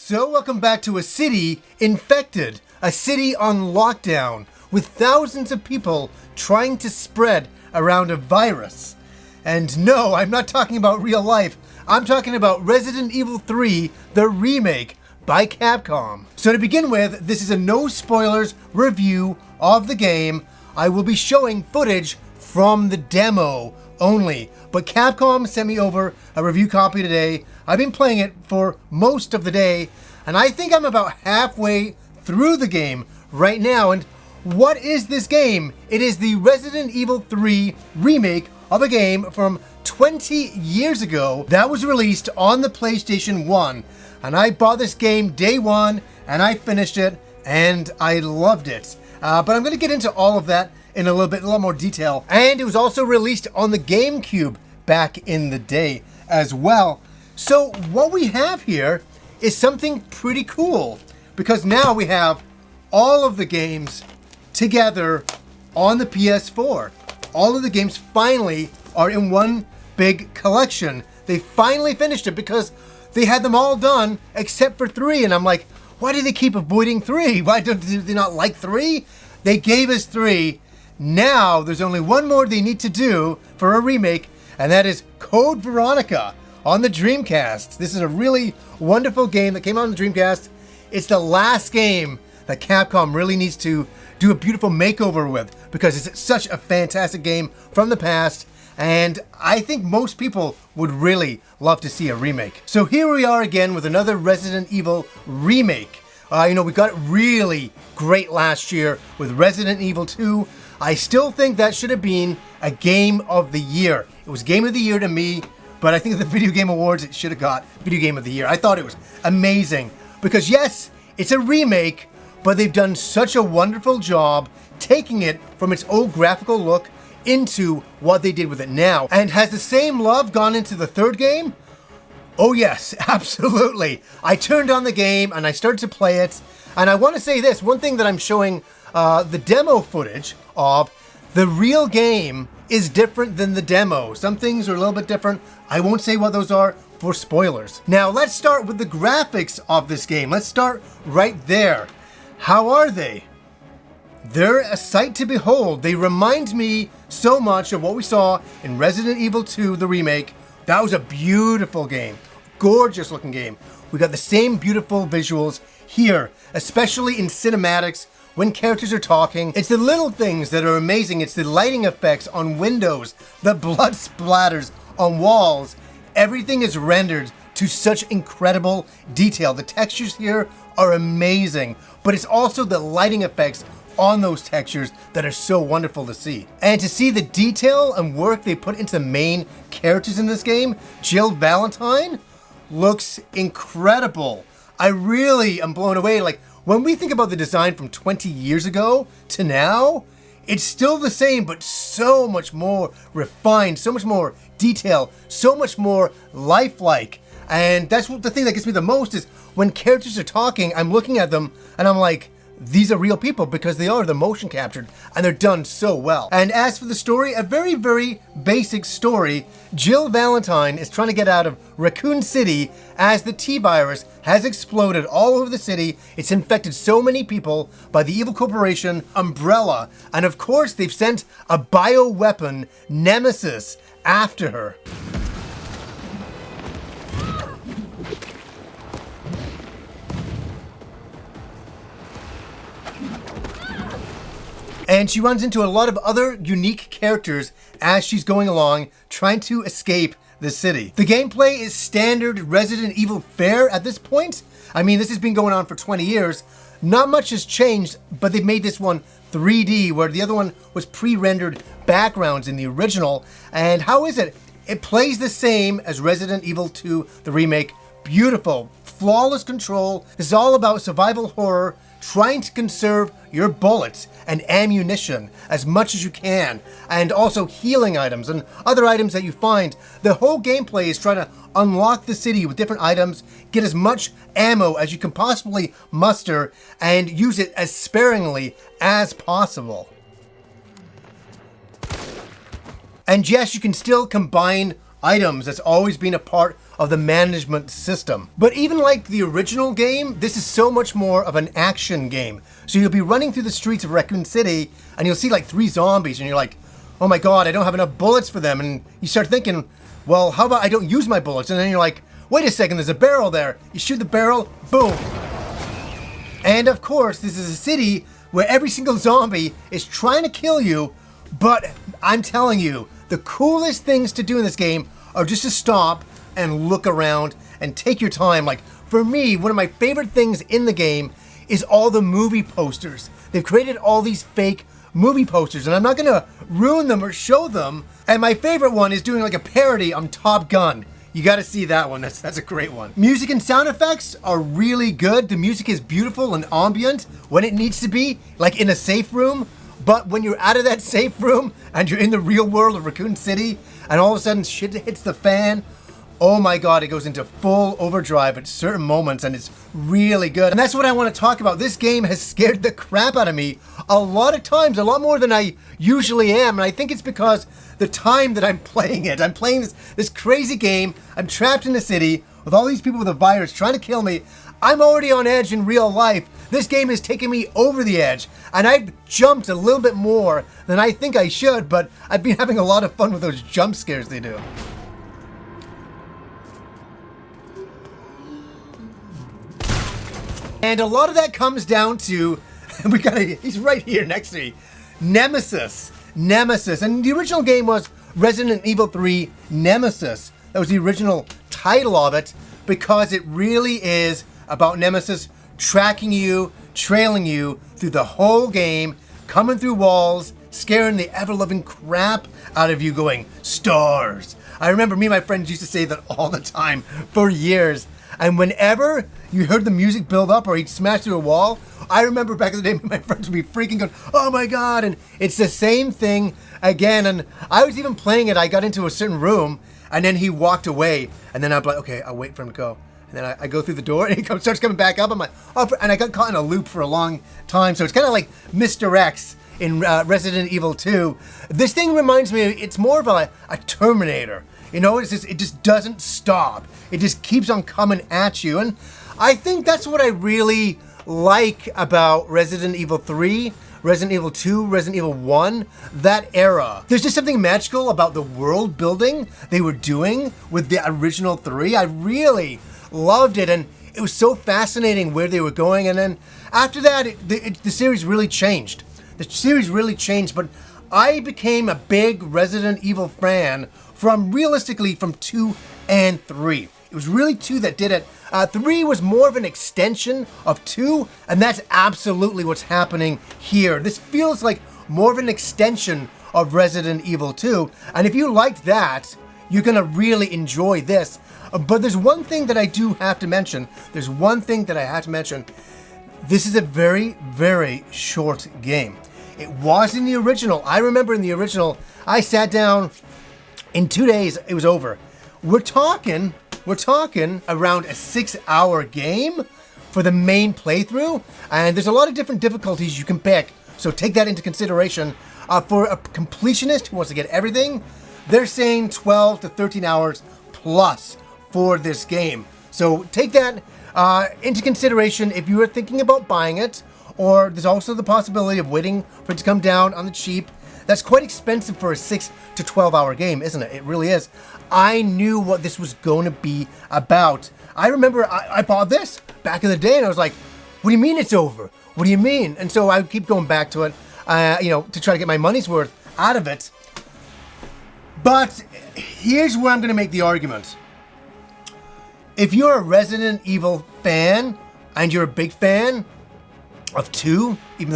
So welcome back to a city infected, a city on lockdown, with thousands of people trying to spread around a virus. And no, I'm not talking about real life, I'm talking about Resident Evil 3, the remake by Capcom. So to begin with, this is a no spoilers review of the game. I will be showing footage from the demo only, but Capcom sent me over a review copy today. I've been playing it for most of the day, and I think I'm about halfway through the game right now. And what is this game? It is the Resident Evil 3 remake of a game from 20 years ago that was released on the PlayStation 1. And I bought this game day one, and I finished it, and I loved it. But I'm going to get into all of that in a lot more detail. And it was also released on the GameCube back in the day as well. So what we have here is something pretty cool, because now we have all of the games together on the PS4. All of the games finally are in one big collection. They finally finished it because they had them all done except for 3. And I'm like, why do they keep avoiding 3? Why do they not like 3? They gave us 3. Now there's only one more they need to do for a remake, and that is Code Veronica on the Dreamcast. This is a really wonderful game that came out on the Dreamcast. It's the last game that Capcom really needs to do a beautiful makeover with, because it's such a fantastic game from the past, and I think most people would really love to see a remake. So here we are again with another Resident Evil remake. We got it really great last year with Resident Evil 2. I still think that should have been a Game of the Year. It was Game of the Year to me, but I think at the Video Game Awards it should have got Video Game of the Year. I thought it was amazing because yes, it's a remake, but they've done such a wonderful job taking it from its old graphical look into what they did with it now. And has the same love gone into the third game? Oh yes, absolutely. I turned on the game and I started to play it. And I want to say this, one thing that I'm showing the demo footage of, the real game is different than the demo. Some things are a little bit different. I won't say what those are for spoilers. Now let's start with the graphics of this game. Let's start right there. How are they? They're a sight to behold. They remind me so much of what we saw in Resident Evil 2, the remake. That was a beautiful game. Gorgeous looking game. We got the same beautiful visuals here, especially in cinematics when characters are talking. It's the little things that are amazing. It's the lighting effects on windows, the blood splatters on walls. Everything is rendered to such incredible detail. The textures here are amazing, but it's also the lighting effects on those textures that are so wonderful to see. And to see the detail and work they put into the main characters in this game, Jill Valentine looks incredible. I really am blown away. Like, when we think about the design from 20 years ago to now, it's still the same, but so much more refined, so much more detail, so much more lifelike. And that's the thing that gets me the most is when characters are talking, I'm looking at them and I'm like, these are real people, because they are, the motion captured, and they're done so well. And as for the story, a very, very basic story. Jill Valentine is trying to get out of Raccoon City as the T-virus has exploded all over the city. It's infected so many people by the evil corporation Umbrella. And of course, they've sent a bioweapon, Nemesis, after her. And she runs into a lot of other unique characters as she's going along, trying to escape the city. The gameplay is standard Resident Evil fare at this point. I mean, this has been going on for 20 years. Not much has changed, but they've made this one 3D, where the other one was pre-rendered backgrounds in the original. And how is it? It plays the same as Resident Evil 2, the remake. Beautiful, flawless control. This is all about survival horror, trying to conserve your bullets and ammunition as much as you can, and also healing items and other items that you find. The whole gameplay is trying to unlock the city with different items, get as much ammo as you can possibly muster, and use it as sparingly as possible. And yes, you can still combine items. That's always been a part of the management system. But even like the original game, this is so much more of an action game. So you'll be running through the streets of Raccoon City and you'll see like 3 zombies and you're like, oh my god, I don't have enough bullets for them. And you start thinking, well, how about I don't use my bullets? And then you're like, wait a second, there's a barrel there. You shoot the barrel, boom. And of course, this is a city where every single zombie is trying to kill you, but I'm telling you, the coolest things to do in this game are just to stop and look around and take your time. Like, for me, one of my favorite things in the game is all the movie posters. They've created all these fake movie posters, and I'm not gonna ruin them or show them. And my favorite one is doing like a parody on Top Gun. You gotta see that one, that's a great one. Music and sound effects are really good. The music is beautiful and ambient when it needs to be, like in a safe room. But when you're out of that safe room and you're in the real world of Raccoon City and all of a sudden shit hits the fan, oh my god, it goes into full overdrive at certain moments and it's really good. And that's what I want to talk about. This game has scared the crap out of me a lot of times, a lot more than I usually am. And I think it's because the time that I'm playing it. I'm playing this crazy game. I'm trapped in a city with all these people with a virus trying to kill me. I'm already on edge in real life. This game has taken me over the edge, and I've jumped a little bit more than I think I should, but I've been having a lot of fun with those jump scares they do. And a lot of that comes down to, he's right here next to me, Nemesis. Nemesis. And the original game was Resident Evil 3 Nemesis. That was the original title of it, because it really is about Nemesis tracking you, trailing you through the whole game, coming through walls, scaring the ever-loving crap out of you, going, stars. I remember me and my friends used to say that all the time for years. And whenever you heard the music build up or he'd smash through a wall, I remember back in the day my friends would be freaking going, oh my god, and it's the same thing again. And I was even playing it, I got into a certain room, and then he walked away, and then I'm like, okay, I'll wait for him to go. And then I go through the door, and he starts coming back up. I'm like, oh, and I got caught in a loop for a long time. So it's kind of like Mr. X in Resident Evil 2. This thing reminds me, it's more of a Terminator. You know, it just doesn't stop. It just keeps on coming at you. And I think that's what I really like about Resident Evil 3, Resident Evil 2, Resident Evil 1, that era. There's just something magical about the world building they were doing with the original 3. I really loved it, and it was so fascinating where they were going. And then after that, the series really changed. The series really changed, but I became a big Resident Evil fan realistically from 2 and 3. It was really 2 that did it. 3 was more of an extension of 2, and that's absolutely what's happening here. This feels like more of an extension of Resident Evil 2, and if you liked that, you're gonna really enjoy this. But there's one thing that I do have to mention. This is a very, very short game. It was in the original. I remember in the original, I sat down, in 2 days, it was over. We're talking around a 6-hour game for the main playthrough, and there's a lot of different difficulties you can pick, so take that into consideration. For a completionist who wants to get everything, they're saying 12 to 13 hours plus for this game. So take that into consideration if you are thinking about buying it, or there's also the possibility of waiting for it to come down on the cheap. That's quite expensive for a 6 to 12 hour game, isn't it? It really is. I knew what this was going to be about. I remember I bought this back in the day and I was like, what do you mean it's over? What do you mean? And so I would keep going back to it, to try to get my money's worth out of it. But here's where I'm going to make the argument. If you're a Resident Evil fan and you're a big fan of 2, even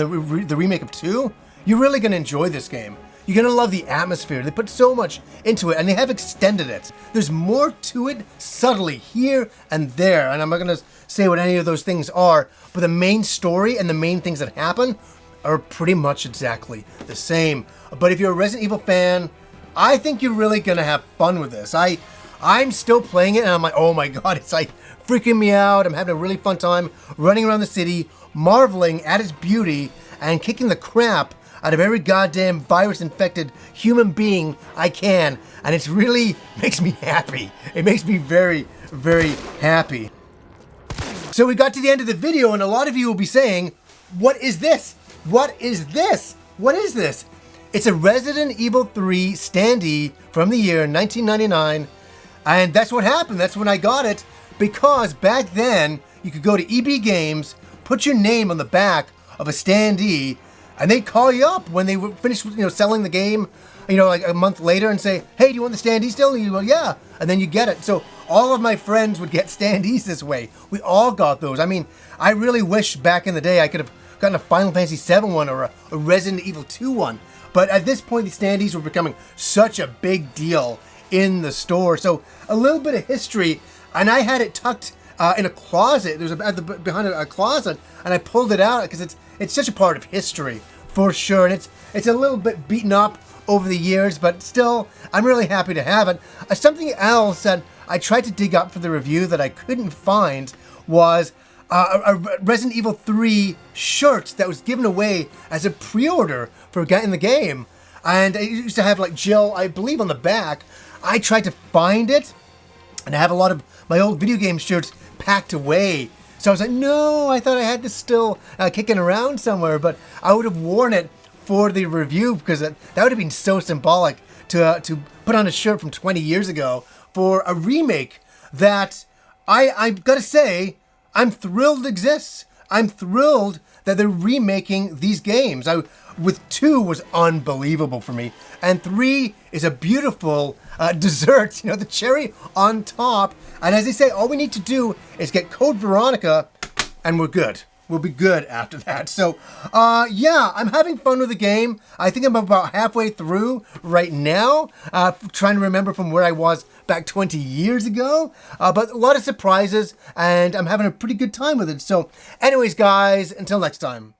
the remake of 2, you're really going to enjoy this game. You're going to love the atmosphere. They put so much into it, and they have extended it. There's more to it subtly here and there, and I'm not going to say what any of those things are, but the main story and the main things that happen are pretty much exactly the same. But if you're a Resident Evil fan, I think you're really going to have fun with this. I'm still playing it, and I'm like, oh my god, it's like freaking me out. I'm having a really fun time running around the city, marveling at its beauty, and kicking the crap out of every goddamn virus-infected human being I can, and it really makes me happy. It makes me very, very happy. So we got to the end of the video, and a lot of you will be saying, what is this? What is this? What is this? It's a Resident Evil 3 standee from the year 1999, and that's what happened. That's when I got it, because back then, you could go to EB Games, put your name on the back of a standee, and they'd call you up when they were finished, selling the game, like a month later, and say, hey, do you want the standee still? And you go, yeah, and then you get it. So all of my friends would get standees this way. We all got those. I mean, I really wish back in the day I could have gotten a Final Fantasy VII one or a Resident Evil 2 one. But at this point, the standees were becoming such a big deal in the store. So a little bit of history, and I had it tucked in a closet. There's behind a closet, and I pulled it out because it's such a part of history for sure. And it's a little bit beaten up over the years, but still, I'm really happy to have it. Something else that I tried to dig up for the review that I couldn't find was a Resident Evil 3 shirt that was given away as a pre-order for getting the game. And it used to have like Jill, I believe, on the back. I tried to find it, and I have a lot of my old video game shirts packed away. So I was like, no, I thought I had this still kicking around somewhere, but I would have worn it for the review because that would have been so symbolic to put on a shirt from 20 years ago for a remake that I've got to say, I'm thrilled it exists. I'm thrilled that they're remaking these games. With 2 was unbelievable for me, and 3 is a beautiful dessert, the cherry on top. And as they say, all we need to do is get Code Veronica, and we're good. We'll be good after that. So, yeah, I'm having fun with the game. I think I'm about halfway through right now, trying to remember from where I was back 20 years ago. But a lot of surprises, and I'm having a pretty good time with it. So, anyways, guys, until next time.